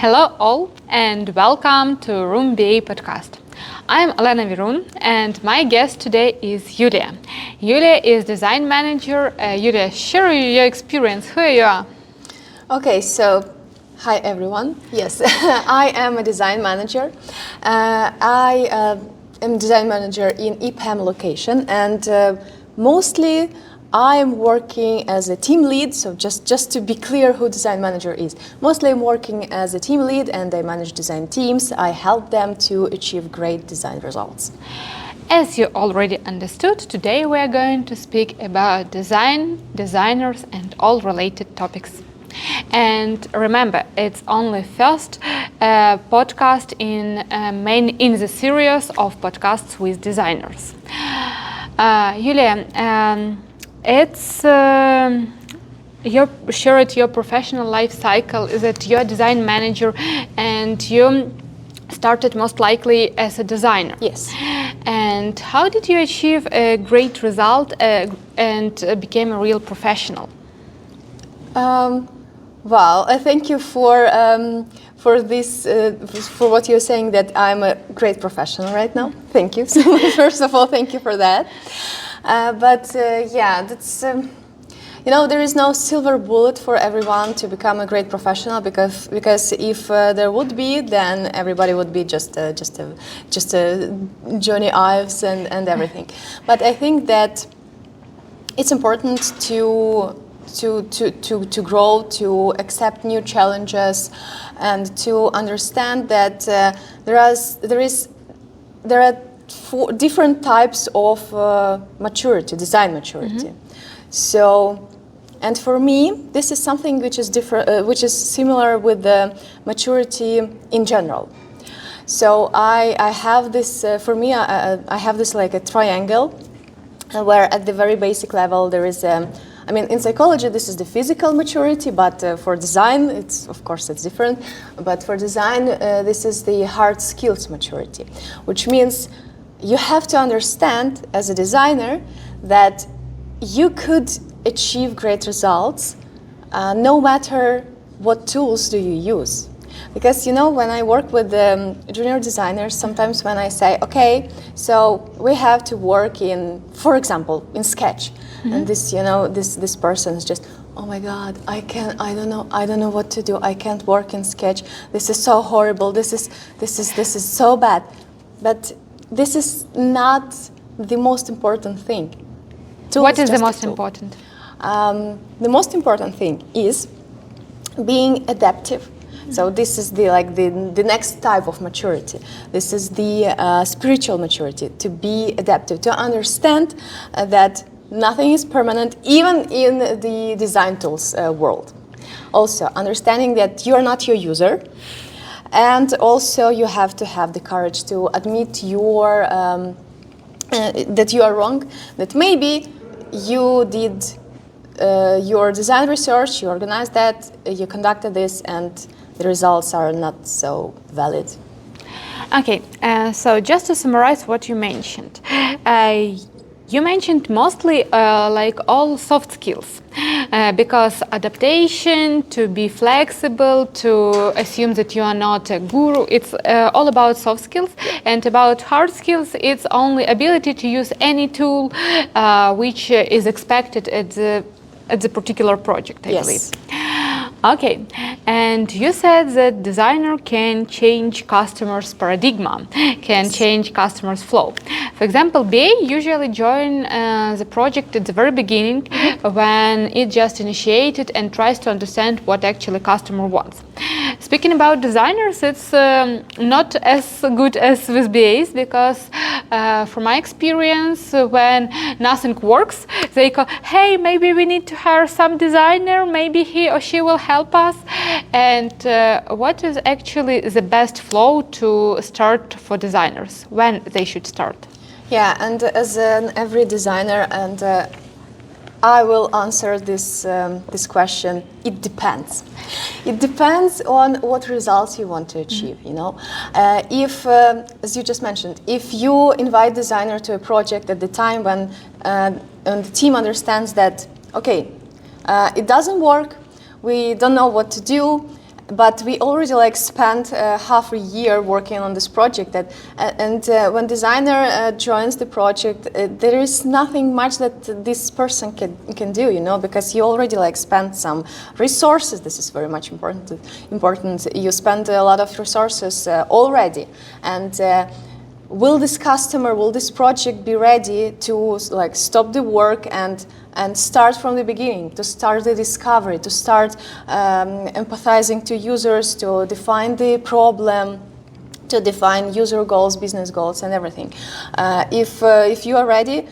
Hello all and welcome to RoomBA podcast. I'm Olena Virun and my guest today is Yuliia. Yuliia is design manager. Yuliia, share your experience. Who you are? Okay, so hi everyone. Yes, I am a design manager. I am design manager in EPAM location, and mostly I'm working as a team lead. So just to be clear who design manager is. Mostly I'm working as a team lead and I manage design teams. I help them to achieve great design results. As you already understood, today we are going to speak about design, designers and all related topics. And remember, it's only first podcast in the series of podcasts with designers. Yuliia, it's you shared your professional life cycle is that you're a design manager and you started most likely as a designer. Yes. And how did you achieve a great result and became a real professional? Well, thank you for this for what you're saying that I'm a great professional right now. Thank you. So first of all, thank you for that. Yeah, that's there is no silver bullet for everyone to become a great professional because if there would be, then everybody would be just Johnny Ives and everything. But I think that it's important to grow, to accept new challenges, and to understand that there are four different types of maturity, design maturity. Mm-hmm. So, and for me, this is something which is different, which is similar with the maturity in general. So I have this. For me, I have this like a triangle, where at the very basic level there is. In psychology, this is the physical maturity, but for design, it's different. But for design, this is the hard skills maturity, which means you have to understand as a designer that you could achieve great results no matter what tools do you use. Because, when I work with junior designers, sometimes when I say, okay, so we have to work in, for example, in Sketch. Mm-hmm. And this person is just, oh my God, I don't know what to do. I can't work in Sketch. This is so horrible. This is so bad. But this is not the most important thing. What is the most important? The most important thing is being adaptive. So this is the next type of maturity. This is the spiritual maturity, to be adaptive, to understand that nothing is permanent, even in the design tools world. Also, understanding that you are not your user, and also you have to have the courage to admit that you are wrong, that maybe you did your design research, you organized that, you conducted this, and the results are not so valid. Okay, so just to summarize what you mentioned. You mentioned mostly all soft skills, because adaptation, to be flexible, to assume that you are not a guru, it's all about soft skills. And about hard skills, it's only ability to use any tool which is expected at the particular project, I believe. Okay, and you said that designer can change customers' paradigm, can change customers' flow. For example, BA usually join the project at the very beginning when it just initiated and tries to understand what actually customer wants. Speaking about designers, it's not as good as with BAs because from my experience, when nothing works, they go, hey, maybe we need to hire some designer, maybe he or she will help us. And what is actually the best flow to start for designers, when they should start? Yeah, and as every designer, and I will answer this question. It depends. It depends on what results you want to achieve. If, as you just mentioned, if you invite designer to a project at the time when the team understands that, okay, it doesn't work, we don't know what to do, but we already like spent half a year working on this project. When designer joins the project, there is nothing much that this person can do, you know, because you already like spent some resources. This is very much important. You spend a lot of resources already, and will this project be ready to like stop the work and start from the beginning, to start the discovery, to start empathizing to users, to define the problem, to define user goals, business goals, and everything. If you are ready,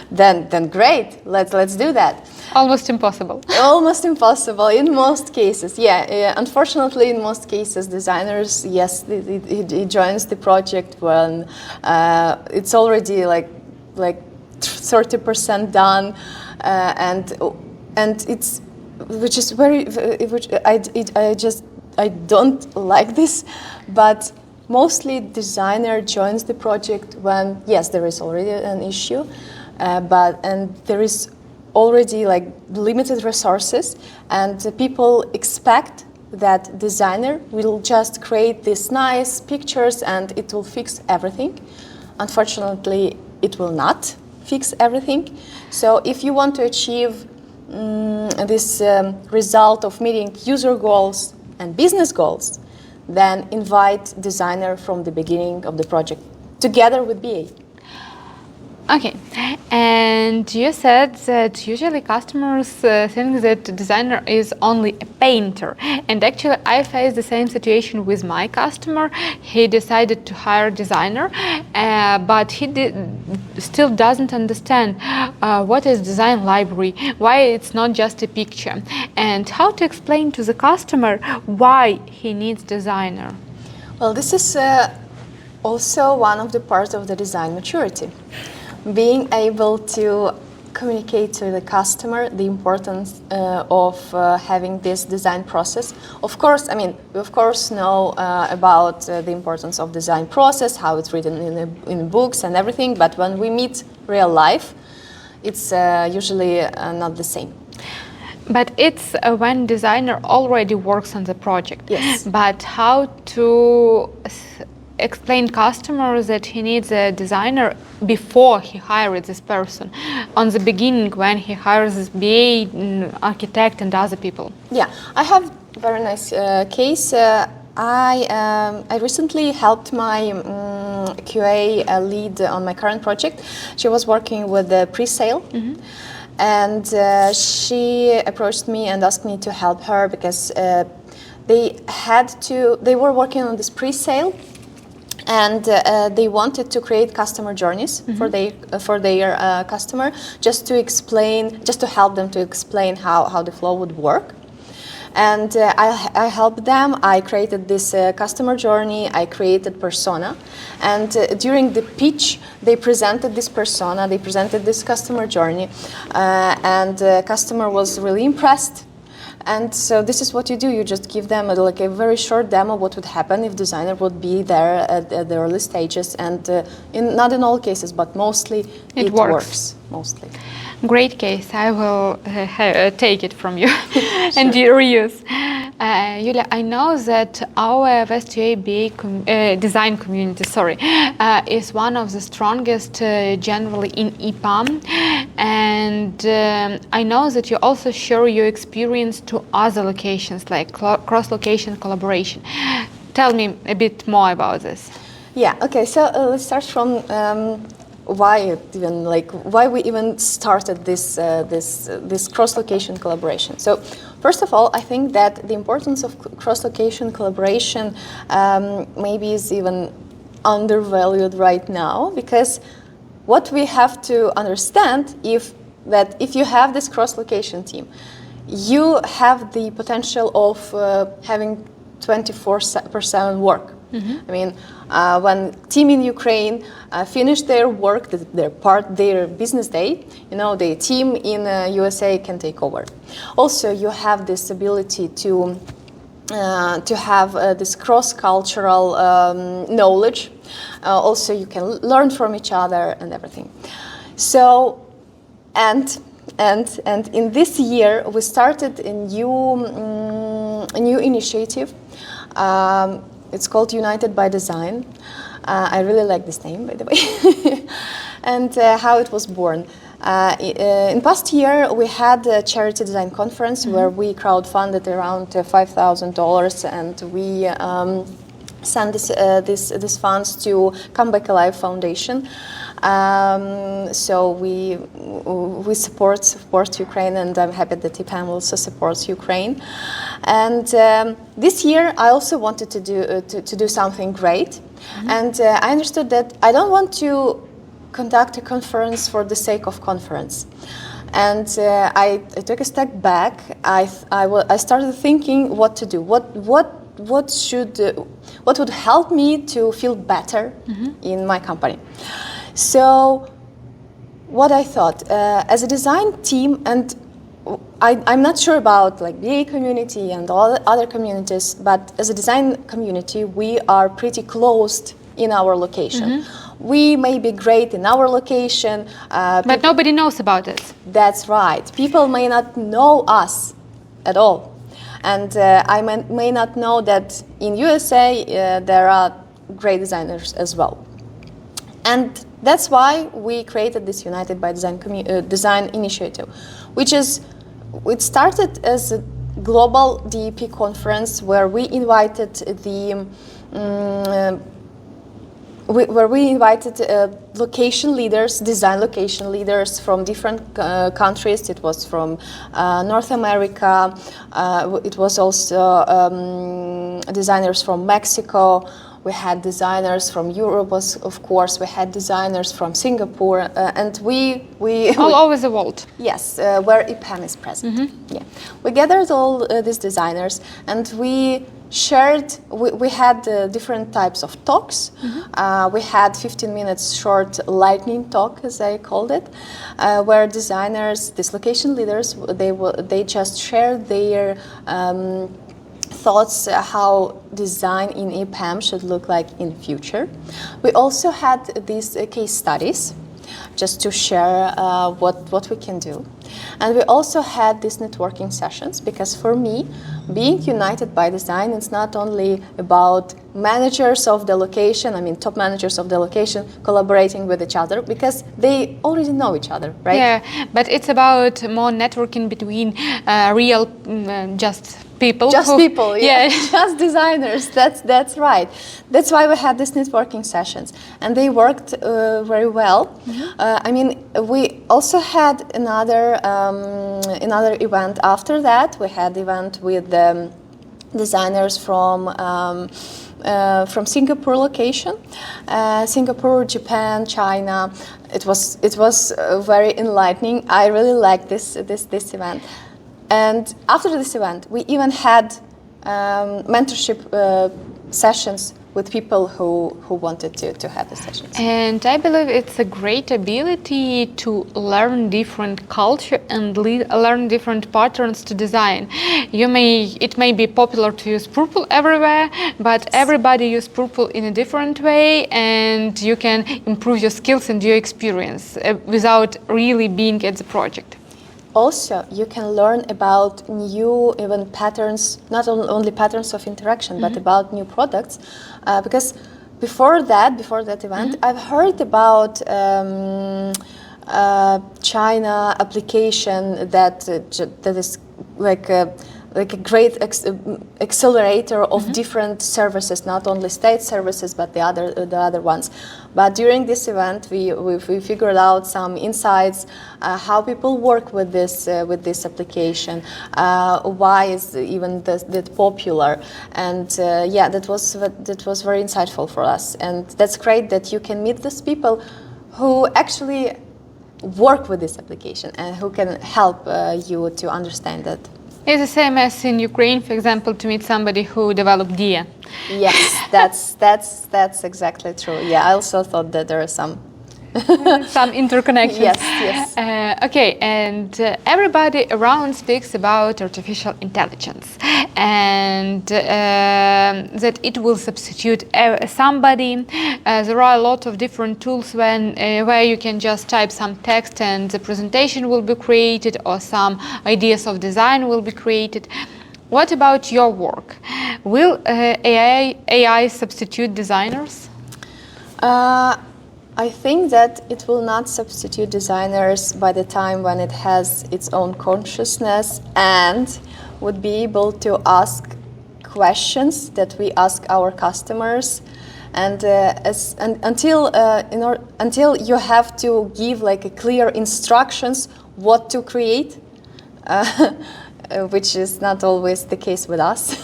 then great. Let's do that. Almost impossible. Almost impossible in most cases. Yeah. Unfortunately, in most cases, designers, yes, he joins the project when it's already like 30% done, and it's which is very which I don't like this, but mostly designer joins the project when yes there is already an issue, and there is already like limited resources, and people expect that designer will just create these nice pictures and it will fix everything. Unfortunately, it will not fix everything. So if you want to achieve this result of meeting user goals and business goals, then invite designer from the beginning of the project together with BA. Okay, and you said that usually customers think that the designer is only a painter, and actually I faced the same situation with my customer. He decided to hire a designer, but he still doesn't understand what is design library, why it's not just a picture, and how to explain to the customer why he needs designer. Well, this is also one of the parts of the design maturity. Being able to communicate to the customer the importance of having this design process. Of course, I mean, we of course know about the importance of design process, how it's written in books and everything, but when we meet real life, it's usually not the same. But it's when designer already works on the project. Yes. But how to explain customers that he needs a designer before he hires this person, on the beginning when he hires this BA, architect and other people? Yeah, I have a very nice case. I recently helped my QA lead on my current project. She was working with the pre-sale. Mm-hmm. And she approached me and asked me to help her because they were working on this pre-sale, and they wanted to create customer journeys mm-hmm. for their customer, just to help them to explain how the flow would work. And I helped them. I created this customer journey. I created persona, and during the pitch, they presented this persona. They presented this customer journey, and the customer was really impressed. And so this is what you do. You just give them a very short demo what would happen if designer would be there at the early stages. And not in all cases, but mostly it works. Mostly. Great case. I will take it from you and reuse. Yuliia, I know that our West UA design community, is one of the strongest generally in EPAM, and I know that you also share your experience to other locations like cross-location collaboration. Tell me a bit more about this. Yeah. Okay. So let's start from why we even started this cross-location collaboration. So first of all, I think that the importance of cross-location collaboration maybe is even undervalued right now, because what we have to understand if you have this cross-location team, you have the potential of having 24/7 work. Mm-hmm. I mean, when team in Ukraine finish their work, their business day, the team in USA can take over. Also, you have this ability to have this cross-cultural knowledge. Also, you can learn from each other and everything. So, and in this year, we started a new a new initiative. It's called United by Design. I really like this name, by the way. And how it was born. In past year, we had a charity design conference where we crowdfunded around $5,000, and we sent this funds to Come Back Alive Foundation. So we support Ukraine, and I'm happy that EPAM also supports Ukraine. And this year, I also wanted to do something great, and I understood that I don't want to conduct a conference for the sake of conference. And I took a step back. I started thinking what to do. What would help me to feel better in my company. So what I thought, as a design team, and I'm not sure about like BA community and all the other communities, but as a design community, we are pretty closed in our location. We may be great in our location, but nobody knows about us. That's right. People may not know us at all. And I may not know that in USA there are great designers as well. And that's why we created this United by Design design initiative, it started as a global DEP conference where we invited location leaders, design location leaders from different countries. It was from North America. It was also designers from Mexico. We had designers from Europe, of course. We had designers from Singapore, and we all over the world. Yes, where EPAM is present. Yeah, we gathered all these designers, and we shared. We had different types of talks. We had 15 minutes short lightning talk, as I called it, where designers, these location leaders, they just shared their thoughts how design in EPAM should look like in future. We also had these case studies just to share what we can do. And we also had these networking sessions because for me, being united by design, it's not only about managers of the location, top managers of the location collaborating with each other because they already know each other, right? Yeah, but it's about more networking between real just people. Just designers. That's right. That's why we had these networking sessions, and they worked very well. We also had another event after that. We had event with designers from Singapore location, Singapore, Japan, China. It was very enlightening. I really liked this event. And after this event, we even had mentorship sessions with people who wanted to have the sessions. And I believe it's a great ability to learn different culture and learn different patterns to design. It may be popular to use purple everywhere, but everybody uses purple in a different way, and you can improve your skills and your experience without really being at the project. Also, you can learn about new even patterns, not only patterns of interaction, but about new products. Because before that event, I've heard about China application that is like a great accelerator of different services, not only state services, but the other ones. But during this event, we figured out some insights, how people work with this application, why is even that popular, and that was very insightful for us. And that's great that you can meet these people who actually work with this application and who can help you to understand it. It's the same as in Ukraine, for example, to meet somebody who developed DIA. Yes, that's exactly true. Yeah, I also thought that there are some interconnections. Yes. Okay, and everybody around speaks about artificial intelligence and that it will substitute somebody. There are a lot of different tools where you can just type some text and the presentation will be created, or some ideas of design will be created. What about your work? Will AI substitute designers? I think that it will not substitute designers by the time when it has its own consciousness and would be able to ask questions that we ask our customers. And until you have to give like a clear instructions what to create, which is not always the case with us.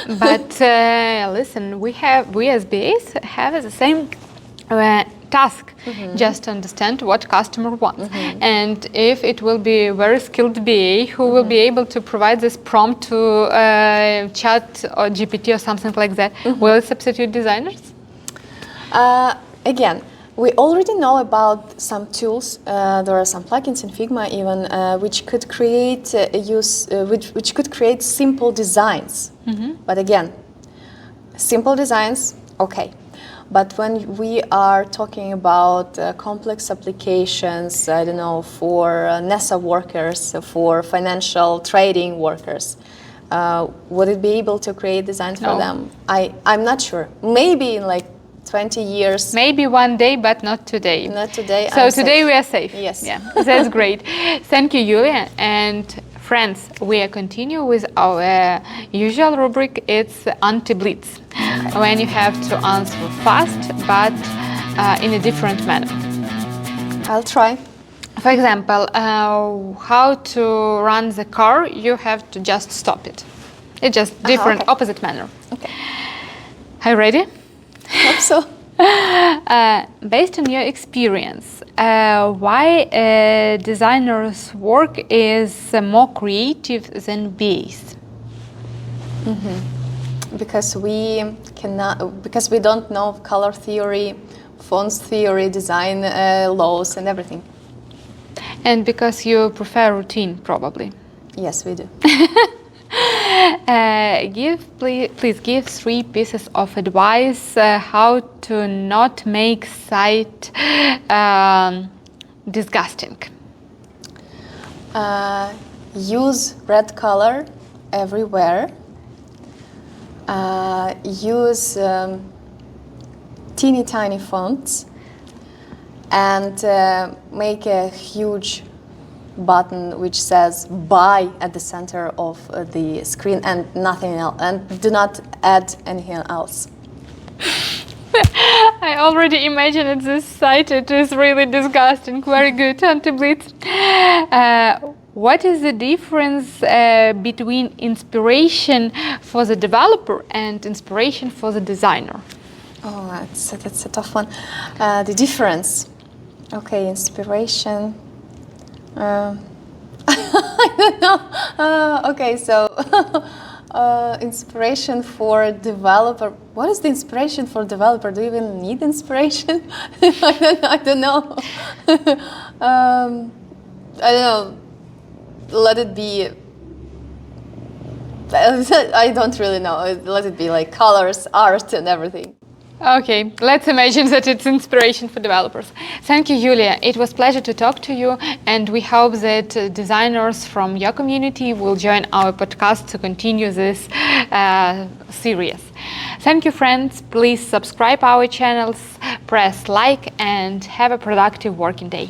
But listen, we as BAs have the same task, just to understand what customer wants. And if it will be a very skilled BA who will be able to provide this prompt to chat or GPT or something like that, will it substitute designers? Again, we already know about some tools. There are some plugins in Figma even which could create which could create simple designs. But again, simple designs, okay. But when we are talking about complex applications, I don't know, for NASA workers, for financial trading workers, would it be able to create designs for them? I'm not sure. Maybe in like 20 years. Maybe one day, but not today. Not today. So today we are safe. Yes. Yeah, that's great. Thank you, Yuliia. And friends, we continue with our usual rubric. It's anti-blitz, when you have to answer fast, but in a different manner. I'll try. For example, how to run the car, you have to just stop it. It's just different, okay. opposite manner. Okay. Are you ready? Hope so. Based on your experience, why a designer's work is more creative than BA's? Because we don't know color theory, fonts theory, design laws, and everything. And because you prefer routine, probably. Yes, we do. Please give 3 pieces of advice how to not make site disgusting. Use red color everywhere. Use teeny tiny fonts and make a huge button which says buy at the center of the screen and nothing else, and do not add anything else. I already imagined this site. It is really disgusting. Very good, anti-blitz. What is the difference between inspiration for the developer and inspiration for the designer? Oh, that's a tough one. The difference. Okay, inspiration. I don't know. Okay, so inspiration for developer. What is the inspiration for developer? Do you even need inspiration? I don't know. I don't know. Let it be. I don't really know. Let it be like colors, art, and everything. Okay, let's imagine that it's inspiration for developers. Thank you, Yuliia. It was a pleasure to talk to you, and we hope that designers from your community will join our podcast to continue this series. Thank you, friends. Please subscribe our channels, press like, and have a productive working day.